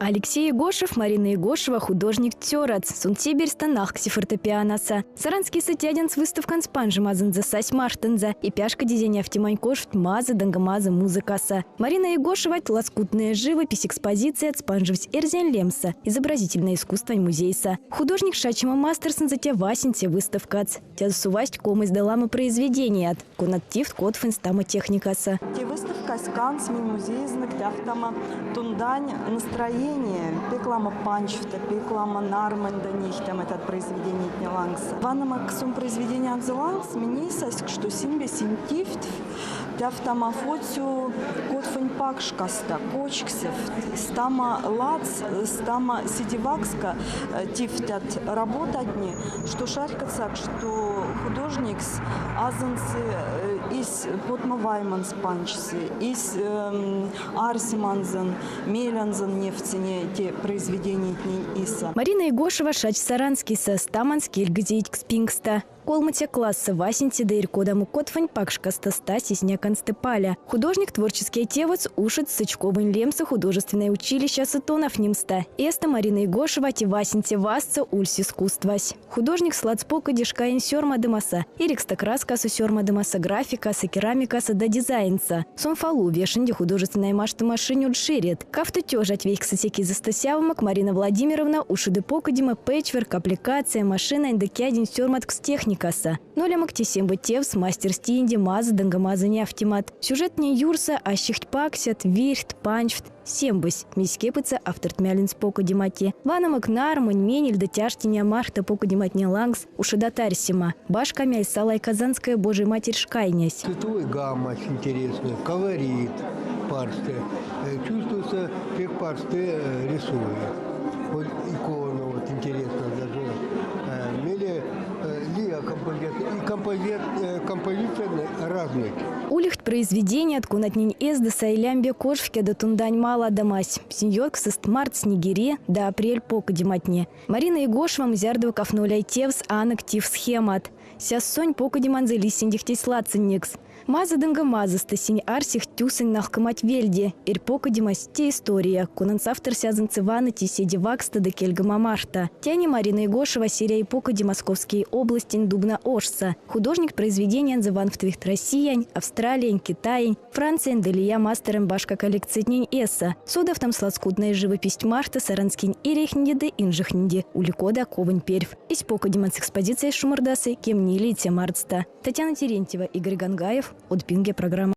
Алексей Егошев, Марина Егошева, художник Тёрац, Сунтибирь станахкси фортепианоса. Саранский сатядинц выставкан спанжи мазан засась мартенза и пяшка дизайня автиманькошт маза дангамаза музыкаса. Марина Егошева лоскутная живопись экспозиция от спанжевсь Эрзен Лемса, изобразительное искусство музейса. Художник Шачима Мастерсон затя Васинте выставкац. Тя засувасть ком издалама произведения от конаттив код финстама техникаса. Те выставка сканс музей знак тяхтама тундань настроение пеклама панчфта пеклама нарманда нихтам этот произведение тнялангса. Ванама ксум произведение анзелангс минисась что симбе симтифт тяхтама фоцю код финпакшкаста кочксев стама лац стама сидивакска тифтят работать не что шарькаться что художник с азанцы из потмавайманс панчсы из арсиманзен мелянзен нефтяне те произведения иса. Марина Егошева шач саранский со стаманский льгзить спингста. Колматя класса Васинти да иркодаму котфань пакшкаста стасись неконстепаля. Художник творческий отец ушит сычковын лемса художественное училище сатонов немста. Эста Марина Егошева ти Васинти васца ульс искусствась. Художник сладспока дешкаин сёрма демаса. Ирикста краска со сёрма демаса графика со керамика со да дизайнца. Сонфалу вешенди художественная машта машине ульширит. Кафту тёжать вейк сосеки застасявамак Марина Владимировна ушиды покадима пэтчверк аппликация машина индекядин сёрматкс техника. Ноля мактисемба тевс мастер стинди маза дангамаза нефтимат. Сюжет не юрса, а щихтпаксят, вирт, панчфт, сембась. Мискепыца автор тмялинс покадимати. Вана макнар, маньменель да тяжтиня марта покадиматня лангс ушидатарсима. Башка мяльсалай казанская божий матерь шкайнясь. Цветовая гамма очень интересная, колорит парсты. Чувствуется, как парсты рисуют. Вот икона вот интересно даже. Композиция разные. Улихт произведения от кунатнень эзда сайлямбе кошвке да тундань мала дамась. Синьорк сост март снегире да апрель покадиматне. Марина Егошева мзярдова кафнуляй тевс анактив схемат. Сяс сонь покадиманзе лисиндихтей слацинникс. Маза дангамаза стасинь арсих тюсень нахкамать вельде. Ир покадимась те история. Кунанс автор сязанцевана ти седи вакста да кельгама марта. Тяни Марина Егошева серия и покади Московские области дубна ошса. Художник произведения анзыван в твихт Россиянь, Австралия, Китай, Франция, Далия мастером башка коллекционнень эсса. Содав там сладскудная живопись марта, саранскин ирехнди да инжихнди. Уликода ковань перв. Ись покадиманс экспозиция шумардасы кем не лития мартста. Татьяна Терентьева, Игорь Гангаев. От Пинге программа.